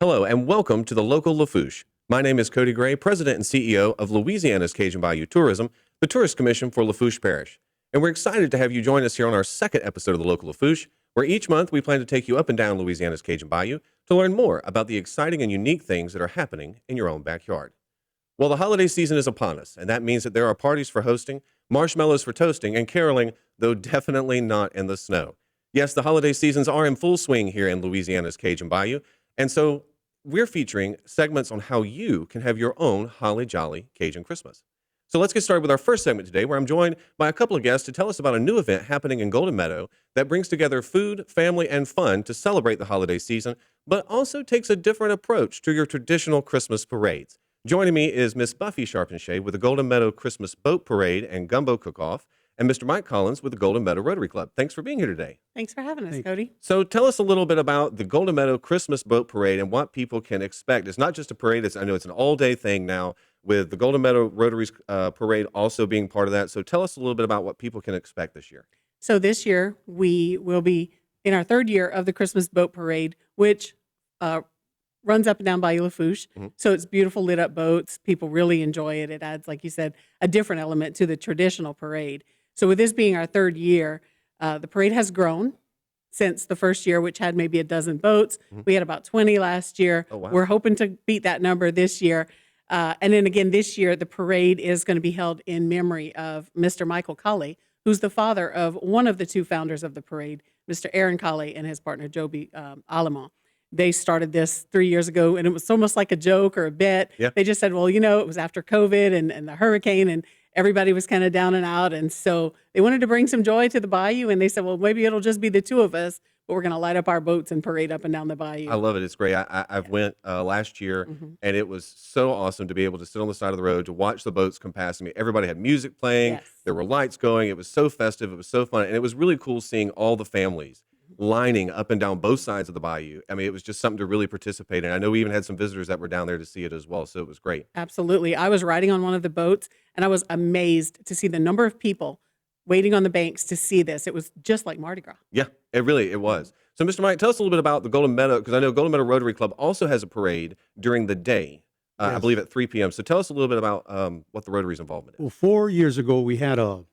Hello and welcome to the local Lafourche. My name is Cody Gray, President and CEO of Louisiana's Cajun Bayou Tourism, the Tourist Commission for Lafourche Parish. And we're excited to have you join us here on our second episode of the local Lafourche, where each month we plan to take you up and down Louisiana's Cajun Bayou to learn more about the exciting and unique things that are happening in your own backyard. Well, the holiday season is upon us, and that means that there are parties for hosting, marshmallows for toasting, and caroling, though definitely not in the snow. Yes, the holiday seasons are in full swing here in Louisiana's Cajun Bayou, and so we're featuring segments on how you can have your own holly jolly Cajun Christmas. So let's get started with our first segment today, where I'm joined by a couple of guests to tell us about a new event happening in Golden Meadow that brings together food, family, and fun to celebrate the holiday season, but also takes a different approach to your traditional Christmas parades. Joining me is Miss Buffy Sharpenshade with the Golden Meadow Christmas Boat Parade and Gumbo Cook-Off, and Mr. Mike Collins with the Golden Meadow Rotary Club. Thanks for being here today. Thanks for having us, Thanks. Cody. So tell us a little bit about the Golden Meadow Christmas Boat Parade and what people can expect. It's not just a parade. I know it's an all-day thing now with the Golden Meadow Rotary's parade also being part of that. So tell us a little bit about what people can expect this year. So this year, we will be in our third year of the Christmas Boat Parade, which runs up and down Bayou Lafourche. Mm-hmm. So it's beautiful lit up boats. People really enjoy it. It adds, like you said, a different element to the traditional parade. So with this being our third year, the parade has grown since the first year, which had maybe a dozen boats. Mm-hmm. We had about 20 last year. Oh, wow. We're hoping to beat that number this year. And then again, this year, the parade is going to be held in memory of Mr. Michael Colley, who's the father of one of the two founders of the parade, Mr. Aaron Colley and his partner, Joby Alemont. They started this 3 years ago, and it was almost like a joke or a bet. Yeah. They just said, well, it was after COVID and the hurricane, and everybody was kind of down and out. And so they wanted to bring some joy to the bayou, and they said, well, maybe it'll just be the two of us, but we're going to light up our boats and parade up and down the bayou. I love it. It's great. I've went last year, and it was so awesome to be able to sit on the side of the road to watch the boats come past me. Everybody had music playing. Yes. There were lights going. It was so festive. It was so fun. And it was really cool seeing all the families lining up and down both sides of the bayou. I mean, it was just something to really participate in. I know we even had some visitors that were down there to see it as well, so it was great. Absolutely. I was riding on one of the boats, and I was amazed to see the number of people waiting on the banks to see this. It was just like Mardi Gras. Yeah, it was. So, Mr. Mike, tell us a little bit about the Golden Meadow, because I know Golden Meadow Rotary Club also has a parade during the day, I Yes. believe at 3 p.m. So tell us a little bit about what the Rotary's involvement is. Well, 4 years ago, we had a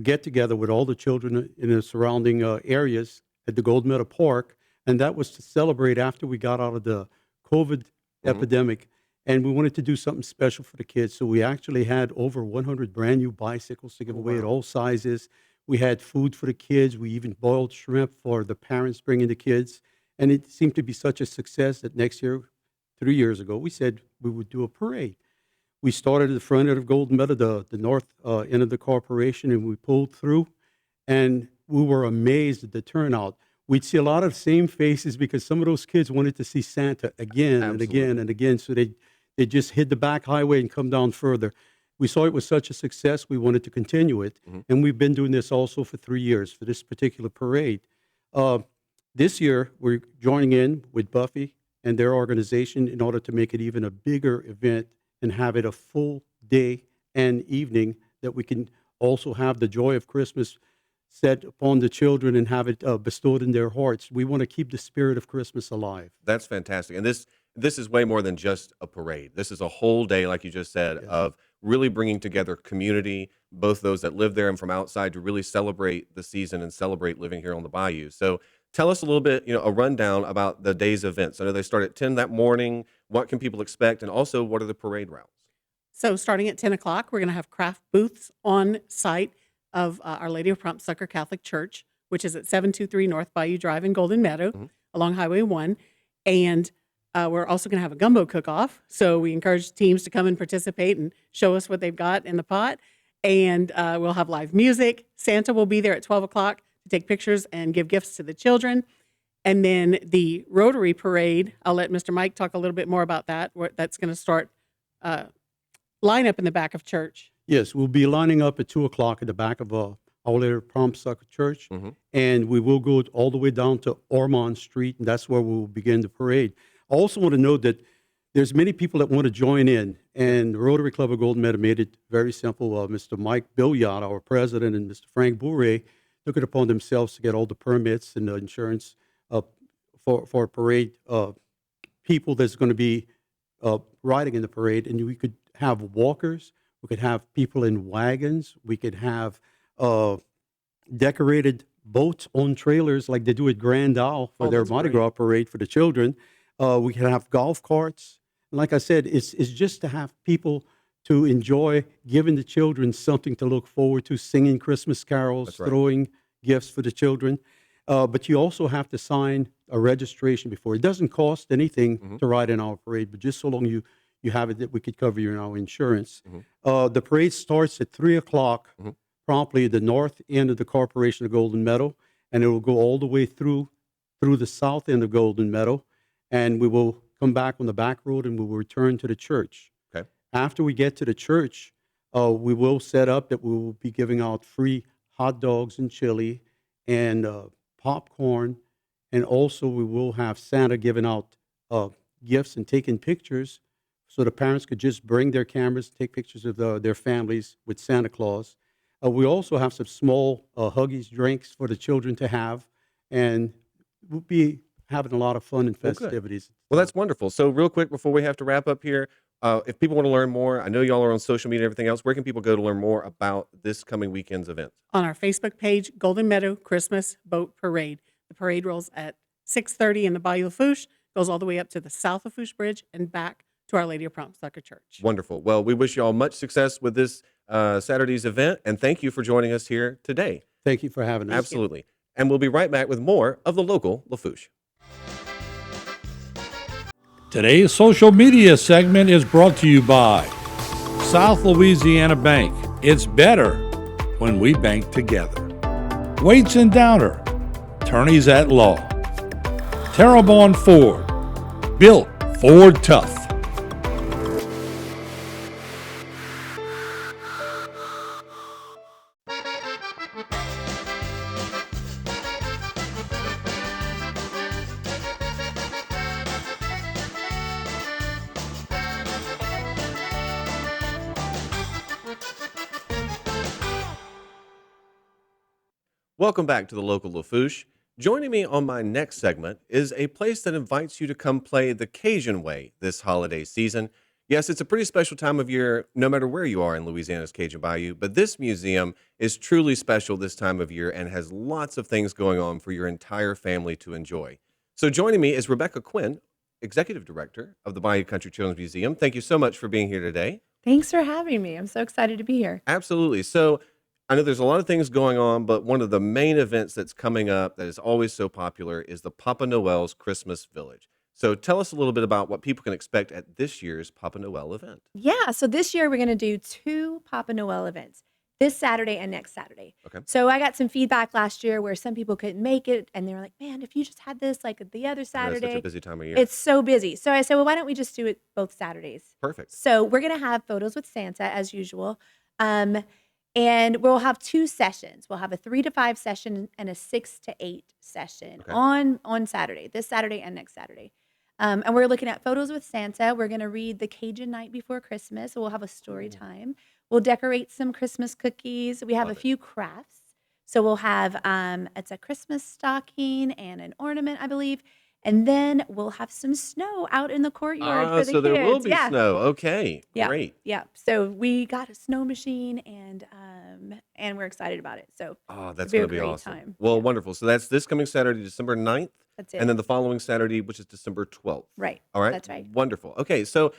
get-together with all the children in the surrounding areas at the Golden Meadow Park, and that was to celebrate after we got out of the COVID epidemic, and we wanted to do something special for the kids. So we actually had over 100 brand-new bicycles to give away at all sizes. We had food for the kids. We even boiled shrimp for the parents bringing the kids, and it seemed to be such a success that next year, 3 years ago, we said we would do a parade. We started at the front end of Golden Meadow, the north end of the corporation, and we pulled through, and we were amazed at the turnout. We'd see a lot of the same faces because some of those kids wanted to see Santa again and again and again, so they just hit the back highway and come down further. We saw it was such a success, we wanted to continue it, and we've been doing this also for 3 years for this particular parade. This year, we're joining in with Buffy and their organization in order to make it even a bigger event and have it a full day and evening that we can also have the joy of Christmas set upon the children and have it bestowed in their hearts. We want to keep the spirit of Christmas alive. That's fantastic. And this is way more than just a parade. This is a whole day, like you just said, of really bringing together community, both those that live there and from outside, to really celebrate the season and celebrate living here on the bayou. So tell us a little bit, a rundown about the day's events. I know they start at 10 that morning. What can people expect? And also, what are the parade routes? So starting at 10 o'clock, we're going to have craft booths on site of Our Lady of Prompt Succor Catholic Church, which is at 723 North Bayou Drive in Golden Meadow along Highway 1. And we're also going to have a gumbo cook-off. So we encourage teams to come and participate and show us what they've got in the pot. And we'll have live music. Santa will be there at 12 o'clock to take pictures and give gifts to the children. And then the Rotary Parade, I'll let Mr. Mike talk a little bit more about that. That's going to start line up in the back of church. Yes, we'll be lining up at 2 o'clock at the back of Our Lady of Prompt Succor Church, and we will go all the way down to Ormond Street, and that's where we'll begin the parade. I also want to note that there's many people that want to join in, and the Rotary Club of Golden Meadow made it very simple. Mr. Mike Billiard, our president, and Mr. Frank Bourret took it upon themselves to get all the permits and the insurance for a parade people that's going to be riding in the parade, and we could have walkers, we could have people in wagons, we could have decorated boats on trailers like they do at Grand Isle for their that's Mardi great. Gras parade for the children. We can have golf carts. And like I said, it's just to have people to enjoy, giving the children something to look forward to, singing Christmas carols, That's right. throwing gifts for the children. But you also have to sign a registration before. It doesn't cost anything to ride in our parade, but just so long you have it, that we could cover you in our insurance. The parade starts at 3 o'clock, promptly at the north end of the Corporation of Golden Meadow, and it will go all the way through the south end of Golden Meadow, and we will come back on the back road and we will return to the church. Okay. After we get to the church, we will set up that we will be giving out free hot dogs and chili and popcorn, and also we will have Santa giving out gifts and taking pictures, so the parents could just bring their cameras, take pictures of their families with Santa Claus. We also have some small Huggies drinks for the children to have, and we'll be having a lot of fun and Well, good. festivities. Well, that's wonderful. So real quick before we have to wrap up here, if people want to learn more, I know y'all are on social media and everything else. Where can people go to learn more about this coming weekend's event? On our Facebook page, Golden Meadow Christmas Boat Parade. The parade rolls at 6:30 in the Bayou Lafourche, goes all the way up to the South Lafourche Bridge and back to Our Lady of Prompt Succor Church. Wonderful. Well, we wish y'all much success with this Saturday's event, and thank you for joining us here today. Thank you for having us. Absolutely. And we'll be right back with more of the local Lafourche. Today's social media segment is brought to you by South Louisiana Bank. It's better when we bank together. Waits and Downer, attorneys at law. Terrebonne Ford, built Ford tough. Welcome back to the local Lafourche. Joining me on my next segment is a place that invites you to come play the Cajun way this holiday season. Yes, it's a pretty special time of year, no matter where you are in Louisiana's Cajun Bayou, but this museum is truly special this time of year and has lots of things going on for your entire family to enjoy. So joining me is Rebecca Quinn, Executive Director of the Bayou Country Children's Museum. Thank you so much for being here today. Thanks for having me. I'm so excited to be here. Absolutely. So I know there's a lot of things going on, but one of the main events that's coming up that is always so popular is the Papa Noel's Christmas Village. So tell us a little bit about what people can expect at this year's Papa Noel event. Yeah, so this year we're going to do 2 Papa Noel events, this Saturday and next Saturday. Okay. So I got some feedback last year where some people couldn't make it, and they were like, man, if you just had this like the other That's such a Saturday, busy time of year. it's so busy. So I said, well, why don't we just do it both Saturdays? Perfect. So we're going to have photos with Santa as usual. And we'll have 2 sessions. We'll have a 3 to 5 session and a 6 to 8 session Okay. on Saturday, this Saturday and next Saturday. And we're looking at photos with Santa. We're going to read the Cajun Night Before Christmas. So we'll have a story time. We'll decorate some Christmas cookies. We have Love a it. few crafts. So we'll have it's a Christmas stocking and an ornament, I believe. And then we'll have some snow out in the courtyard for the So kids. there will be Yeah. snow. Okay, Yeah. great. Yeah. So we got a snow machine and we're excited about it. So Oh, that's It'll going be to a be great awesome. time. Well, Yeah. wonderful. So that's this coming Saturday, December 9th, that's it. and then the following Saturday, which is December 12th. Right. All right. That's right. Wonderful. Okay, so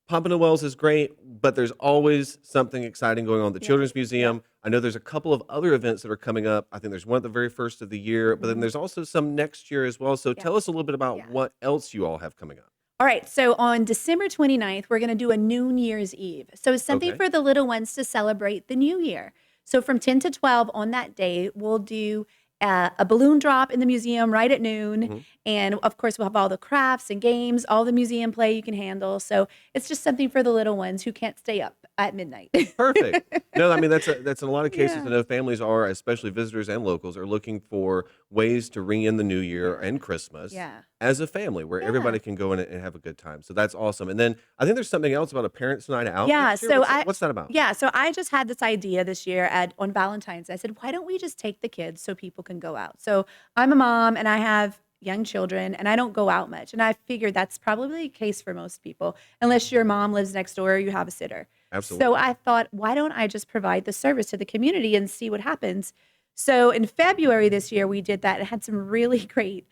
Papa Noel's is great, but there's always something exciting going on at the Yeah. Children's Museum. I know there's a couple of other events that are coming up. I think there's one at the very first of the year, but then Mhm. there's also some next year as well. So Yeah. tell us a little bit about Yeah. what else you all have coming up. All right. So on December 29th, we're going to do a New Year's Eve. So it's something Okay. for the little ones to celebrate the new year. So from 10 to 12 on that day, we'll do a balloon drop in the museum right at noon. Mhm. And of course, we'll have all the crafts and games, all the museum play you can handle. So it's just something for the little ones who can't stay up at midnight. Perfect. No, I mean that's in a lot of cases. Yeah. I know families are, especially visitors and locals, are looking for ways to ring in the new year and Christmas Yeah. as a family, where Yeah. everybody can go in and have a good time. So that's awesome. And then I think there's something else about a parents' night out. Yeah, next year. so What's that about? Yeah, so I just had this idea this year on Valentine's. I said, why don't we just take the kids so people can go out? So I'm a mom and I have young children, and I don't go out much. And I figured that's probably the case for most people, unless your mom lives next door or you have a sitter. Absolutely. So I thought, why don't I just provide the service to the community and see what happens? So in February this year, we did that and had some really great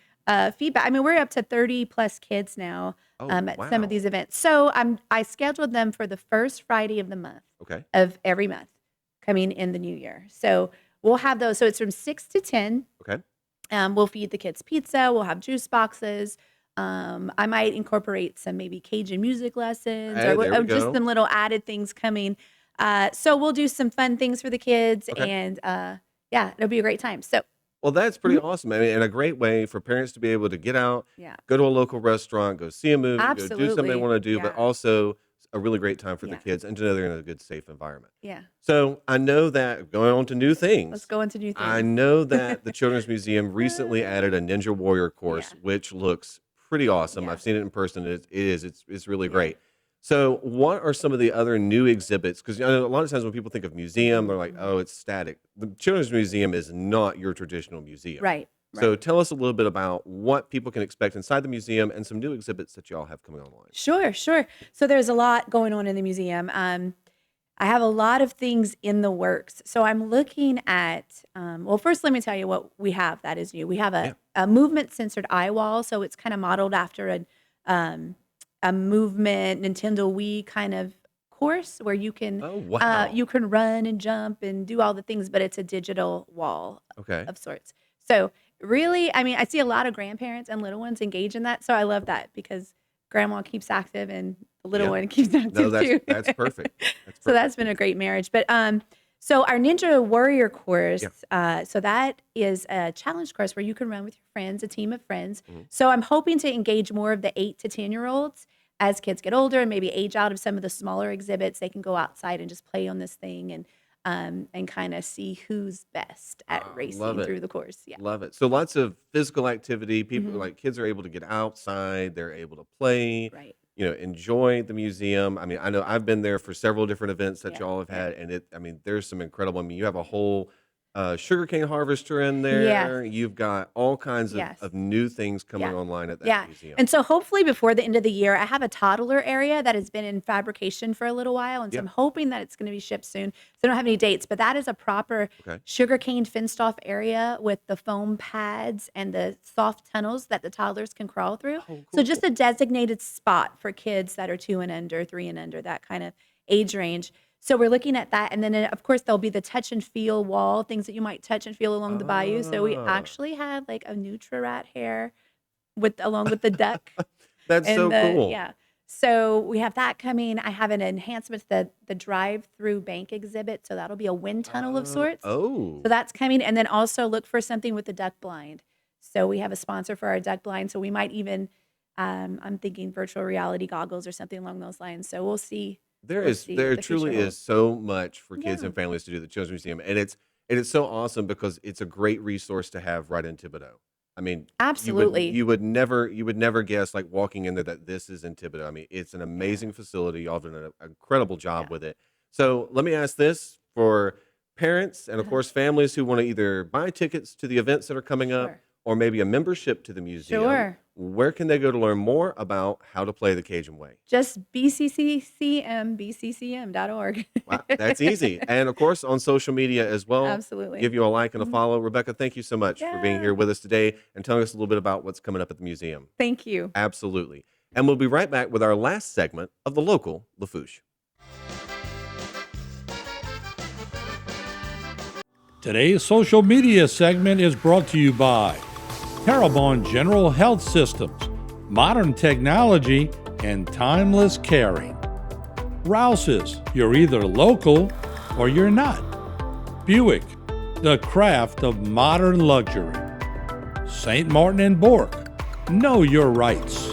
feedback. I mean, we're up to 30 plus kids now Oh, at some wow. of these events. So I scheduled them for the first Friday of the month Okay. of every month coming in the new year. So we'll have those. So it's from 6 to 10. Okay. We'll feed the kids pizza. We'll have juice boxes. I might incorporate some maybe Cajun music lessons Hey, there we just go. some little added things coming. So we'll do some fun things for the kids, Okay. and yeah, it'll be a great time. So Well, that's pretty awesome. I mean, and a great way for parents to be able to get out, yeah, go to a local restaurant, go see a movie, go do something they absolutely. want to do, but Yeah, also a really great time for the yeah, kids and to know they're in a good, safe environment. yeah. So I know that going on to new Let's things, go into new I things. know that the Children's Museum recently added a Ninja Warrior course, Yeah, which looks pretty awesome. yeah, I've seen it in person. It's really yeah. great. So, what are some of the other new exhibits? Because a lot of times when people think of museum, they're like, Mhm. "Oh, it's static." The Children's Museum is not your traditional museum. Right, So, right. tell us a little bit about what people can expect inside the museum and some new exhibits that y'all have coming online. Sure, sure. So there's a lot going on in the museum. I have a lot of things in the works. So I'm looking at, well, first, let me tell you what we have that is new. We have Yeah. a movement censored eye wall. So it's kind of modeled after um, a movement Nintendo Wii kind of course where Oh, wow. you can run and jump and do all the things, but it's a digital wall Okay. of sorts. So really, I mean, I see a lot of grandparents and little ones engage in that. So I love that because grandma keeps active and the little Yeah. one keeps No, active that's too. that's perfect. That's So perfect. that's been a great marriage. But so our Ninja Warrior course, Yeah. so that is a challenge course where you can run with your friends, a team of friends. Mhm. So I'm hoping to engage more of the 8 to 10-year-olds as kids get older and maybe age out of some of the smaller exhibits. They can go outside and just play on this thing and kind of see who's best at Love racing it. through the course. Yeah. Love it. So lots of physical activity. People Hmm. like kids are able to get outside. They're able to play. Right. Enjoy the museum. I mean, I know I've been there for several different events that Yeah. y'all have Yeah. had, and I mean, there's some incredible. I mean, you have a whole sugarcane harvester in Yes. there. You've got all kinds Yes. of new things coming Yeah. online at that Yeah. museum. And so hopefully before the end of the year, I have a toddler area that has been in fabrication for a little while. And so Yeah. I'm hoping that it's going to be shipped soon. So I don't have any dates, but that is a proper Okay. sugarcane fenced off area with the foam pads and the soft tunnels that the toddlers can crawl through. Oh, So just cool. a designated spot for kids that are 2 and under, 3 and under, that kind of age range. So we're looking at that. And then, of course, there'll be the touch and feel wall, things that you might touch and feel along the bayou. So we Ah, actually have like a Nutra-Rat hair along with the duck that's so and the cool. yeah. So we have that coming. I have an enhancement to the drive-through bank exhibit. So that'll be a wind tunnel of sorts. Oh, So that's coming. And then also look for something with the duck blind. So we have a sponsor for our duck blind. So we might even, I'm thinking virtual reality goggles or something along those lines. So we'll see. We'll see there what the future truly is holds. so much for kids Yeah. and families to do at the Children's Museum, and it's so awesome because it's a great resource to have right in Thibodeau. I mean, Absolutely. you would never guess like walking in there that this is in Thibodeau. I mean, it's an Yeah. amazing facility. Y'all have done an incredible job Yeah. with it. So let me ask this for parents and of Uh-huh. course families who want to either buy tickets to the events that are coming up Sure. or maybe a membership to the museum. Sure. Where can they go to learn more about how to play the Cajun way? Just bccm.org. Wow, that's easy. And of course, on social media as well. Absolutely. Give you a like and a Mhm. follow. Rebecca, thank you so much for being Yeah. here with us today and telling us a little bit about what's coming up at the museum. Thank you. Absolutely. And we'll be right back with our last segment of the local Lafourche. Today's social media segment is brought to you by Terrebonne General Health Systems, modern technology, and timeless caring. Rouse's, you're either local or you're not. Buick, the craft of modern luxury. St. Martin and Bork, know your rights.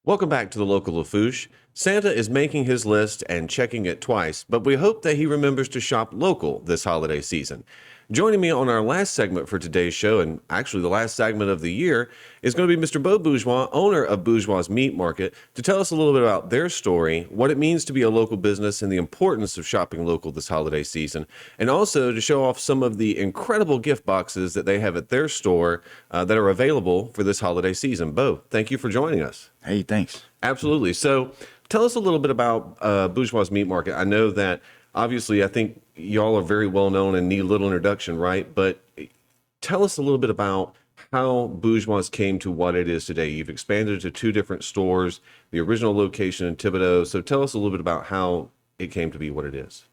Welcome back to the local Lafourche. Santa is making his list and checking it twice, but we hope that he remembers to shop local this holiday season. Joining me on our last segment for today's show, and actually the last segment of the year, is going to be Mr. Beau Bourgeois, owner of Bourgeois Meat Market, to tell us a little bit about their story, what it means to be a local business, and the importance of shopping local this holiday season, and also to show off some of the incredible gift boxes that they have at their store that are available for this holiday season. Beau, thank you for joining us. Hey, thanks. Absolutely. So tell us a little bit about Bourgeois Meat Market. I know that obviously I think y'all are very well known and need little introduction, right? But tell us a little bit about how Bourgeois came to what it is today. You've expanded to 2 different stores, the original location in Thibodaux. So tell us a little bit about how it came to be what it is.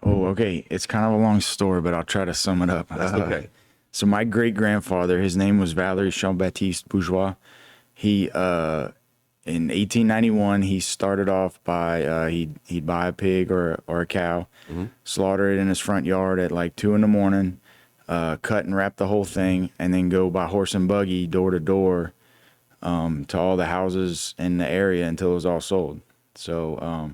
Oh, okay. It's kind of a long story, but I'll try to sum it up. That's okay. So my great-grandfather, his name was Valery Jean-Baptiste Bourgeois. He, in 1891, he started off by, he'd buy a pig or a cow, slaughter it in his front yard at like 2 a.m, cut and wrap the whole thing, and then go by horse and buggy door to door to all the houses in the area until it was all sold. So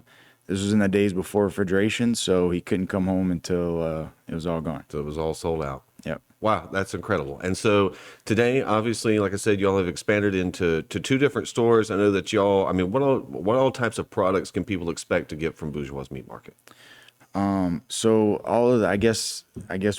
this was in the days before refrigeration, so he couldn't come home until it was all gone. So it was all sold out. Yep. Wow, that's incredible. And so today, obviously, like I said, y'all have expanded into 2 different stores. I know that y'all, I mean, what all types of products can people expect to get from Bourgeois Meat Market? So all of the, I guess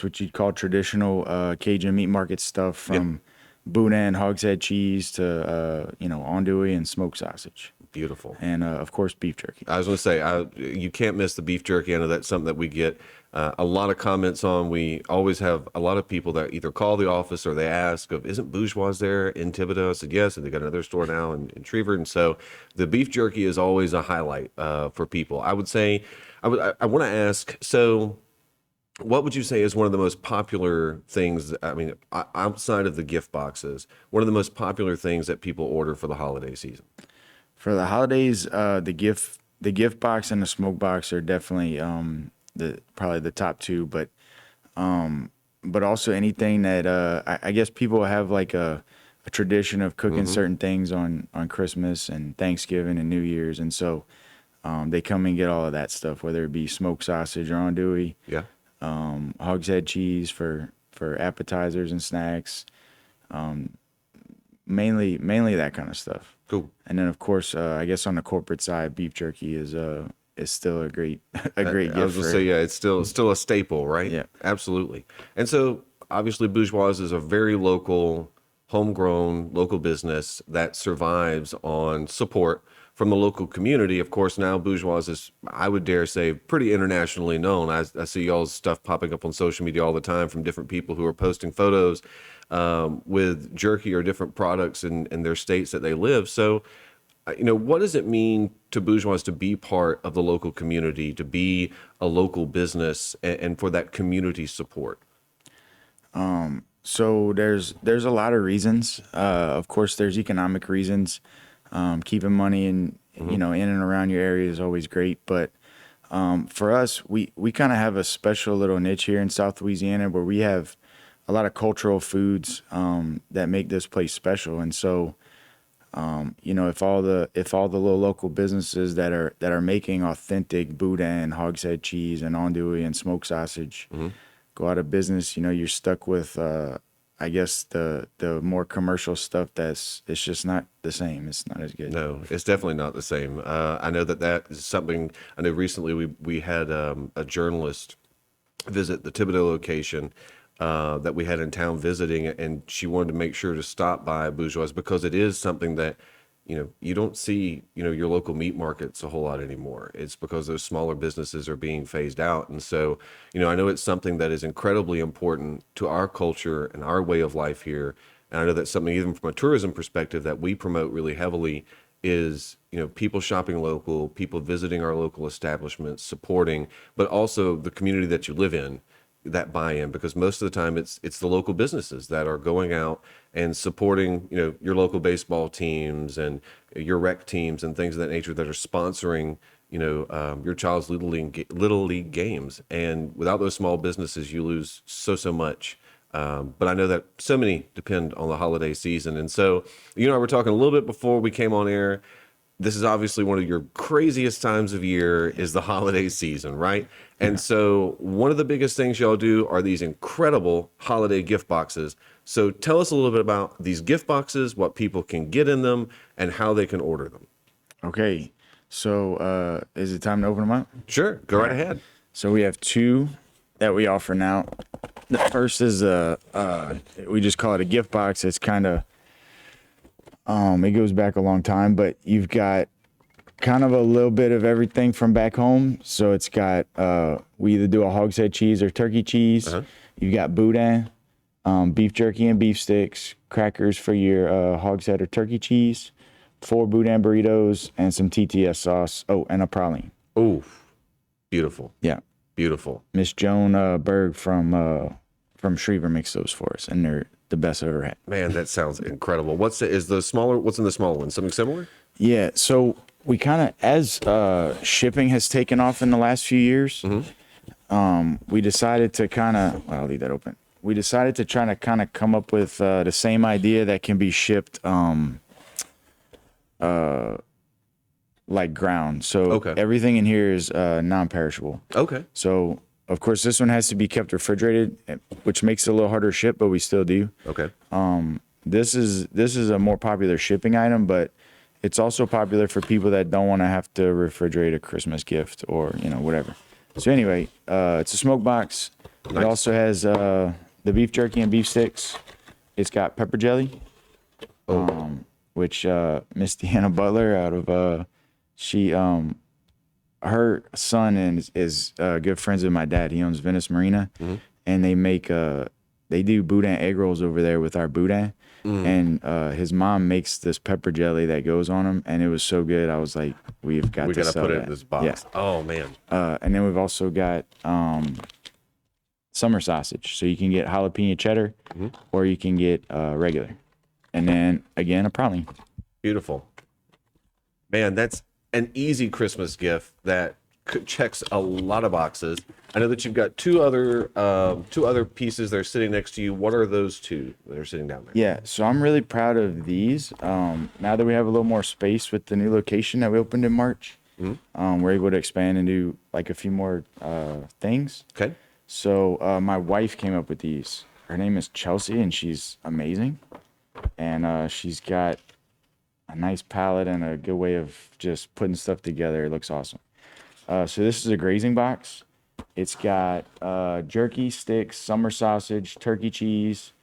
what you'd call traditional Cajun meat market stuff, from boudin, hogshead cheese to andouille and smoked sausage. Beautiful. And of course, beef jerky. I was going to say, you can't miss the beef jerky. I know that's something that we get a lot of comments on. We always have a lot of people that either call the office or they ask, isn't Bourgeois there in Thibodaux? I said, yes, and they got another store now in Trevor. And so the beef jerky is always a highlight for people. I would say, I want to ask, so what would you say is one of the most popular things, I mean, outside of the gift boxes, one of the most popular things that people order for the holiday season? For the holidays, the gift box and the smoke box are definitely probably the top 2, but also anything that I guess people have like a tradition of cooking certain things on Christmas and Thanksgiving and New Year's, and so they come and get all of that stuff, whether it be smoked sausage or andouille, hogshead cheese for appetizers and snacks, mainly that kind of stuff. Cool. And then of course, I guess on the corporate side, beef jerky is still a great gift. I was gonna say, yeah, it's still a staple, right? Yeah, absolutely. And so obviously Bourgeois is a very local, homegrown local business that survives on support from the local community. Of course, now Bourgeois is, I would dare say, pretty internationally known. I see y'all's stuff popping up on social media all the time from different people who are posting photos with jerky or different products in their states that they live. So, what does it mean to Bourgeois to be part of the local community, to be a local business, and for that community support? So there's a lot of reasons. Of course, there's economic reasons. Keeping money in in and around your area is always great, but for us, we kind of have a special little niche here in South Louisiana where we have a lot of cultural foods that make this place special. And so if all the little local businesses that are making authentic boudin, hogshead cheese, and andouille and smoked sausage go out of business, you're stuck with I guess the more commercial stuff it's just not the same. It's not as good. No, it's definitely not the same. I know that is something. I know recently we had a journalist visit the Thibodaux location that we had in town visiting, and she wanted to make sure to stop by Bourgeois because it is something that you don't see your local meat markets a whole lot anymore. It's because those smaller businesses are being phased out. And so I know it's something that is incredibly important to our culture and our way of life here. And I know that's something, even from a tourism perspective, that we promote really heavily is people shopping local, people visiting our local establishments, supporting, but also the community that you live in, that buy-in, because most of the time it's the local businesses that are going out and supporting your local baseball teams and your rec teams and things of that nature that are sponsoring your child's little league games. And without those small businesses, you lose so much. But I know that so many depend on the holiday season. And so, I were talking a little bit before we came on air. this is obviously one of your craziest times of year is the holiday season, right? And so one of the biggest things y'all do are these incredible holiday gift boxes. So tell us a little bit about these gift boxes, what people can get in them, and how they can order them. Okay. So is it time to open them up? Sure, go right ahead. So we have two that we offer now. The first is we just call it a gift box. It's kind of it goes back a long time, but you've got kind of a little bit of everything from back home. So it's got we either do a hogshead cheese or turkey cheese. You've got boudin, beef jerky and beef sticks, crackers for your hogshead or turkey cheese, 4 boudin burritos, and some TTS sauce. Oh, and a praline. Oh, beautiful. Yeah. Beautiful. Miss Joan Berg from Schriever makes those for us, and they're the best I've ever had. Man, that sounds incredible. What's in the smaller one? Something similar? Yeah, so we kind of, as shipping has taken off in the last few years, we decided to I'll leave that open. We decided to try to kind of come up with the same idea that can be shipped like ground. So everything in here is non-perishable. Okay. So of course this one has to be kept refrigerated, which makes it a little harder to ship, but we still do. Okay. This is a more popular shipping item, but it's also popular for people that don't want to have to refrigerate a Christmas gift or whatever. So anyway, it's a smoke box. Nice. It also has the beef jerky and beef sticks. It's got pepper jelly, which Miss Deanna Butler out of her son is good friends with my dad. He owns Venice Marina, and they do boudin egg rolls over there with our boudin. And his mom makes this pepper jelly that goes on them, and it was so good. I was like, we gotta put it in this box. Yeah. Oh man. And then we've also got summer sausage, so you can get jalapeno cheddar, or you can get regular, and then again a praline. Beautiful. Man, that's an easy Christmas gift that checks a lot of boxes. I know that you've got two other pieces that are sitting next to you. What are those two that are sitting down there? Yeah, so I'm really proud of these. Now that we have a little more space with the new location that we opened in March, we're able to expand and do like a few more things. Okay. So my wife came up with these. Her name is Chelsea, and she's amazing. And she's got a nice palette and a good way of just putting stuff together. It looks awesome. So this is a grazing box. It's got jerky sticks, summer sausage, turkey cheese,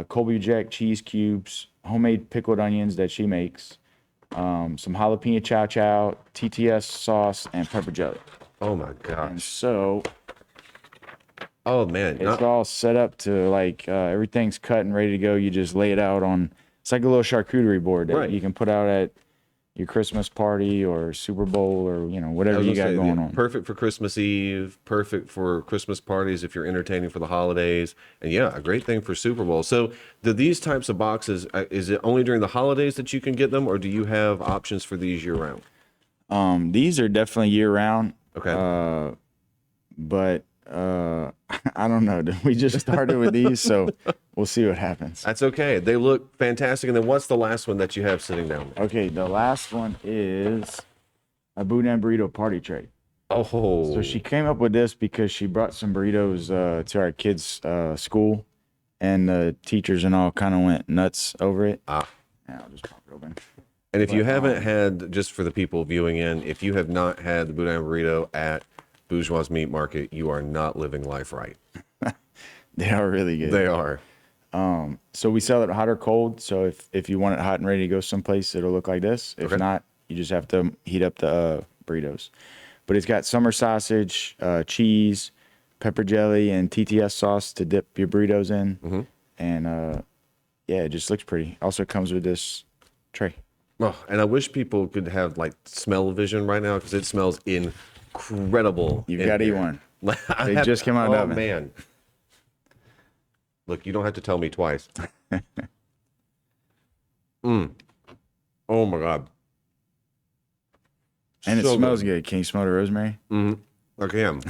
Colby Jack cheese cubes, homemade pickled onions that she makes, some jalapeno chow chow, TTS sauce, and pepper jelly. Oh my gosh. And so, oh man, it's all set up to like everything's cut and ready to go. You just lay it out on. It's like a little charcuterie board that you can put out at your Christmas party or Super Bowl or whatever you got going on. Perfect for Christmas Eve, perfect for Christmas parties if you're entertaining for the holidays, and yeah, a great thing for Super Bowl. So do these types of boxes, is it only during the holidays that you can get them, or do you have options for these year round? These are definitely year round. Okay. But I don't know. We just started with these, so we'll see what happens. That's okay. They look fantastic. And then what's the last one that you have sitting down there? Okay, the last one is a boudin burrito party tray. Oh. So she came up with this because she brought some burritos to our kids' school, and the teachers and all kind of went nuts over it. Yeah, I'll just pop it open. And if you haven't had, just for the people viewing in, if you have not had the boudin burrito at Bourgeois Meat Market, you are not living life right. They are really good. They are. So we sell it hot or cold. So if you want it hot and ready to go someplace, it'll look like this. If not, you just have to heat up the burritos. But it's got summer sausage, cheese, pepper jelly, and TTS sauce to dip your burritos in. And yeah, it just looks pretty. Also comes with this tray. Oh, and I wish people could have like smell vision right now because it smells incredible. You've got to eat one. They just came out of the oven. Oh man. Look, you don't have to tell me twice. Oh my God. And so it smells good. Can you smell the rosemary? I can.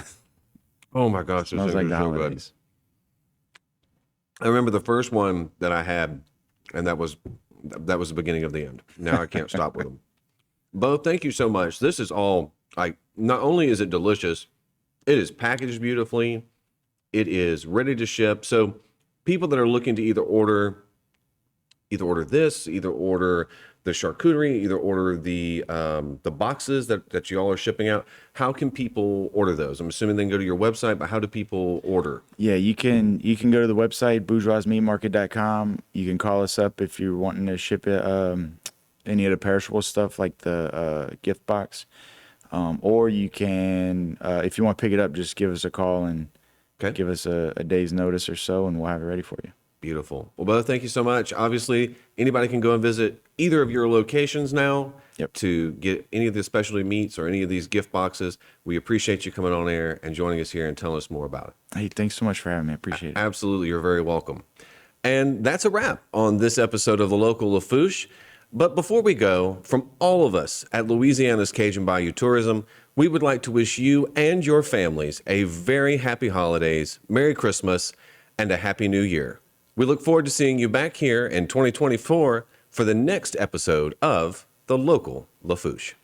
Oh my gosh. Smells like the holidays. I remember the first one that I had, and that was the beginning of the end. Now I can't stop with them. Bo, thank you so much. This is all, like, not only is it delicious, it is packaged beautifully. It is ready to ship. So people that are looking to either order this, either order the charcuterie, either order the boxes that you all are shipping out, how can people order those? I'm assuming they can go to your website, but how do people order? Yeah, you can go to the website, bourgeoismeatmarket.com. You can call us up if you're wanting to ship it, any of the perishable stuff like the gift box. Or you can, if you want to pick it up, just give us a call and give us a day's notice or so, and we'll have it ready for you. Beautiful. Well, Bo, thank you so much. Obviously, anybody can go and visit either of your locations now to get any of the specialty meats or any of these gift boxes. We appreciate you coming on air and joining us here and telling us more about it. Hey, thanks so much for having me. I appreciate it. Absolutely. You're very welcome. And that's a wrap on this episode of the Local Lafourche. But before we go, from all of us at Louisiana's Cajun Bayou Tourism, we would like to wish you and your families a very happy holidays, Merry Christmas, and a Happy New Year. We look forward to seeing you back here in 2024 for the next episode of The Local Lafourche.